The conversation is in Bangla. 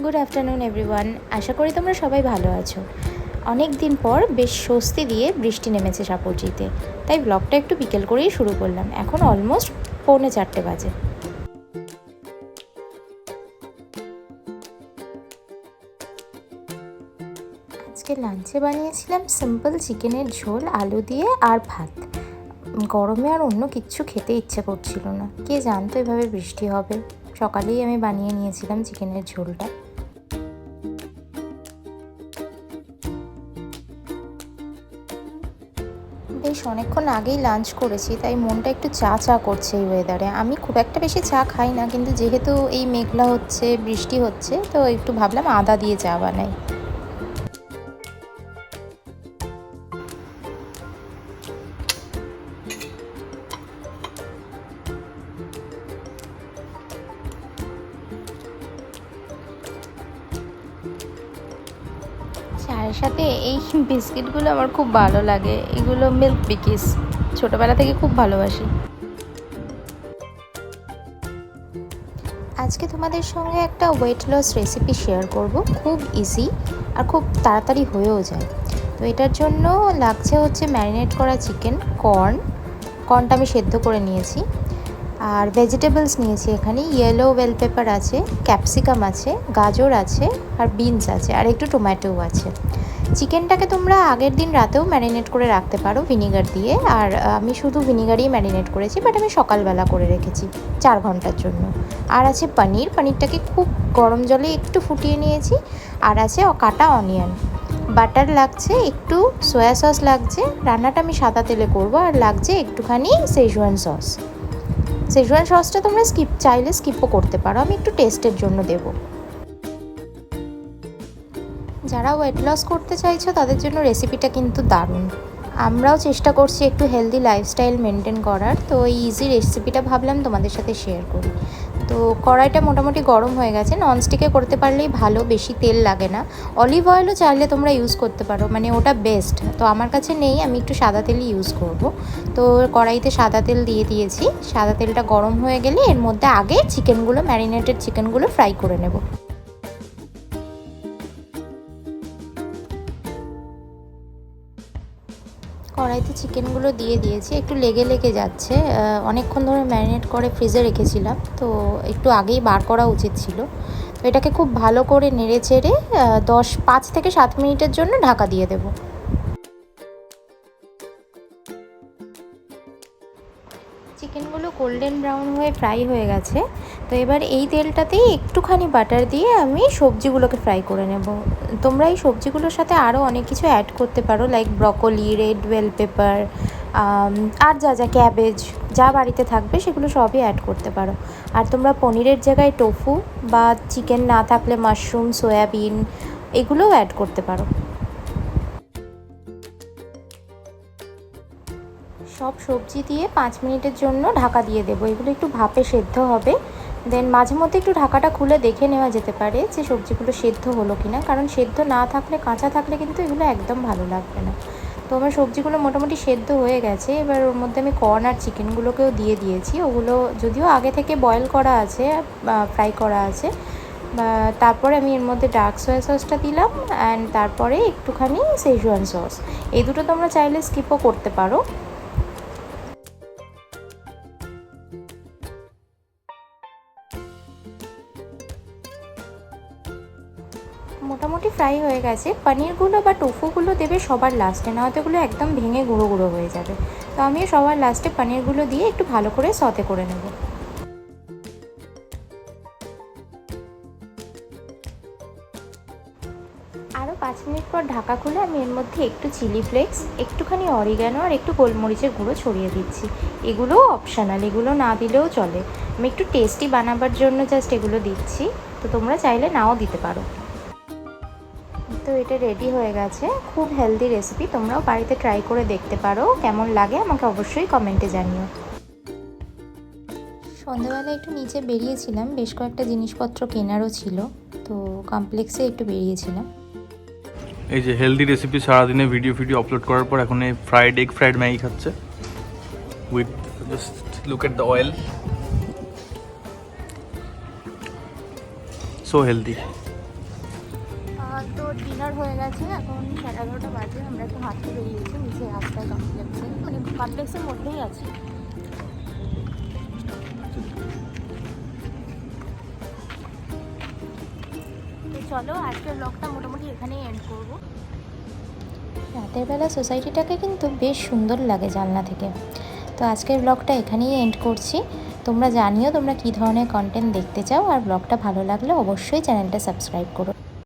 Good afternoon everyone. আশা করি তোমরা সবাই ভালো আছো। অনেক দিন পর বেশ স্বস্তি দিয়ে বৃষ্টি নেমেছে সাপুরজিতে, তাই ব্লগটা একটু বিকেল করেই শুরু করলাম। এখন অলমোস্ট 3:45 বাজে। আজকে লাঞ্চে বানিয়েছিলাম সিম্পল চিকেনের ঝোল, আলু দিয়ে আর ভাত। গরমে আর অন্য কিচ্ছু খেতে ইচ্ছে করছিল না। কে জানতো এভাবে বৃষ্টি হবে। সকালেই আমি বানিয়ে নিয়েছিলাম চিকেনের ঝোলটা। বেশ অনেকক্ষণ আগেই লাঞ্চ করেছি, তাই মনটা একটু চা চা করছে এই ওয়েদারে। আমি খুব একটা বেশি চা খাই না, কিন্তু যেহেতু এই মেঘলা হচ্ছে, বৃষ্টি হচ্ছে, তো একটু ভাবলাম আদা দিয়ে চা বানাই। চায়ের সাথে এই বিস্কিটগুলো আমার খুব ভালো লাগে। এগুলো মিল্ক বিকিস, ছোটোবেলা থেকে খুব ভালোবাসি। আজকে তোমাদের সঙ্গে একটা ওয়েট লস রেসিপি শেয়ার করব। খুব ইজি আর খুব তাড়াতাড়ি হয়েও যায়। তো এটার জন্য লাগছে হচ্ছে ম্যারিনেট করা চিকেন, কর্নটা আমি সেদ্ধ করে নিয়েছি, আর ভেজিটেবলস নিয়েছি। এখানে ইয়েলো বেল পেপার আছে, ক্যাপসিকাম আছে, গাজর আছে, আর বিনস আছে, আর একটু টমেটোও আছে। চিকেনটাকে তোমরা আগের দিন রাতেও ম্যারিনেট করে রাখতে পারো ভিনিগার দিয়ে, আর আমি শুধু ভিনিগারই ম্যারিনেট করেছি, বাট আমি সকালবেলা করে রেখেছি 4 ঘন্টার জন্য। আর আছে পনিরটাকে খুব গরম জলে একটু ফুটিয়ে নিয়েছি। আর আছে কাটা অনিয়ন, বাটার লাগছে, একটু সয়া সস লাগছে, রান্নাটা আমি সাদা তেলে করব, আর লাগছে একটুখানি শেজওয়ান সসটা তোমরা চাইলে স্কিপও করতে পারো, আমি একটু টেস্টের জন্য দেবো। যারা ওয়েট লস করতে চাইছো তাদের জন্য রেসিপিটা কিন্তু দারুণ। আমরাও চেষ্টা করছি একটু হেলদি লাইফস্টাইল মেনটেন করার, তো এই ইজি রেসিপিটা ভাবলাম তোমাদের সাথে শেয়ার করি। তো কড়াইটা মোটামুটি গরম হয়ে গেছে। ননস্টিকে করতে পারলেই ভালো, বেশি তেল লাগে না। অলিভ অয়েলও চাইলে তোমরা ইউজ করতে পারো, মানে ওটা বেস্ট। তো আমার কাছে নেই, আমি একটু সাদা তেলই ইউজ করব। তো কড়াইতে সাদা তেল দিয়ে দিয়েছি। সাদা তেলটা গরম হয়ে গেলে এর মধ্যে আগে ম্যারিনেটেড চিকেনগুলো ফ্রাই করে নেব। কড়াইতে চিকেনগুলো দিয়ে দিয়েছি, একটু লেগে লেগে যাচ্ছে। অনেকক্ষণ ধরে ম্যারিনেট করে ফ্রিজে রেখেছিলাম, তো একটু আগেই বার করা উচিত ছিল। তো এটাকে খুব ভালো করে নেড়ে চেড়ে 5 থেকে 7 মিনিটের জন্য ঢাকা দিয়ে দেবো। চিকেনগুলো গোল্ডেন ব্রাউন হয়ে ফ্রাই হয়ে গেছে। তো এবার এই তেলটাতেই একটুখানি বাটার দিয়ে আমি সবজিগুলোকে ফ্রাই করে নেব। তোমরা এই সবজিগুলোর সাথে আরও অনেক কিছু অ্যাড করতে পারো, like broccoli, red bell pepper, আর যা ক্যাবেজ যা বাড়িতে থাকবে সেগুলো সবই অ্যাড করতে পারো। আর তোমরা পনিরের জায়গায় টোফু, বা চিকেন না থাকলে মাশরুম, সয়াবিন, এগুলোও অ্যাড করতে পারো। সব সবজি দিয়ে 5 মিনিটের জন্য ঢাকা দিয়ে দেবো। এগুলো একটু ভাপে সেদ্ধ হবে। দেন মাঝে মধ্যে একটু ঢাকাটা খুলে দেখে নেওয়া যেতে পারে যে সবজিগুলো সেদ্ধ হলো কি না, কারণ সেদ্ধ না থাকলে, কাঁচা থাকলে কিন্তু এগুলো একদম ভালো লাগবে না। তো আমার সবজিগুলো মোটামুটি সেদ্ধ হয়ে গেছে। এবার ওর মধ্যে আমি কর্ন আর চিকেনগুলোকেও দিয়ে দিয়েছি। ওগুলো যদিও আগে থেকে বয়েল করা আছে, ফ্রাই করা আছে। তারপরে আমি এর মধ্যে ডার্ক সয়া সসটা দিলাম, অ্যান্ড তারপরে একটুখানি শেজওয়ান সস। এই দুটো তোমরা চাইলে স্কিপও করতে পারো। মোটামুটি ফ্রাই হয়ে গেছে। পনিরগুলো বা টোফুগুলো দেবে সবার লাস্টে, না হয়তো এগুলো একদম ভেঙে গুঁড়ো গুঁড়ো হয়ে যাবে। তো আমিও সবার লাস্টে পনিরগুলো দিয়ে একটু ভালো করে সতে করে নেব। আরও 5 মিনিট পর ঢাকা খুলে আমি এর মধ্যে একটু চিলি ফ্লেক্স, একটুখানি অরিগ্যানো আর একটু গোলমরিচের গুঁড়ো ছড়িয়ে দিচ্ছি। এগুলোও অপশানাল, এগুলো না দিলেও চলে। আমি একটু টেস্টি বানাবার জন্য জাস্ট এগুলো দিচ্ছি, তো তোমরা চাইলে নাও দিতে পারো। তো এটা রেডি হয়ে গেছে। খুব হেলদি রেসিপি, তোমরাও বাড়িতে ট্রাই করে দেখতে পারো। কেমন লাগে আমাকে অবশ্যই কমেন্টে জানিও। সন্ধ্যাবেলা একটু নিচে বেরিয়েছিলাম, বেশ কয়েকটা জিনিসপত্র কেনারও ছিল, তো কমপ্লেক্সে একটু বেরিয়েছিলাম। এই যে হেলদি রেসিপি সারাদিনে ভিডিও আপলোড করার পর এখন এই ফ্রাইড ম্যাগি খাচ্ছে with just look at the oil, so healthy. Dinner হয়ে গেছে, এখন 11:30 বাজে। আমরা একটু হাঁটতে বেরিয়েছি নিচে রাস্তায় কমপ্লেক্সে, মানে কমপ্লেক্সের মধ্যেই আছি। তো চলো আজকের ব্লগটা মোটামুটি এখানেই এন্ড করবো। রাতের বেলা সোসাইটিটাকে কিন্তু বেশ সুন্দর লাগে জানলা থেকে। তো আজকের ব্লগটা এখানেই এন্ড করছি। তোমরা জানিও তোমরা কী ধরনের কন্টেন্ট দেখতে চাও, আর ব্লগটা ভালো লাগলে অবশ্যই চ্যানেলটা সাবস্ক্রাইব করো।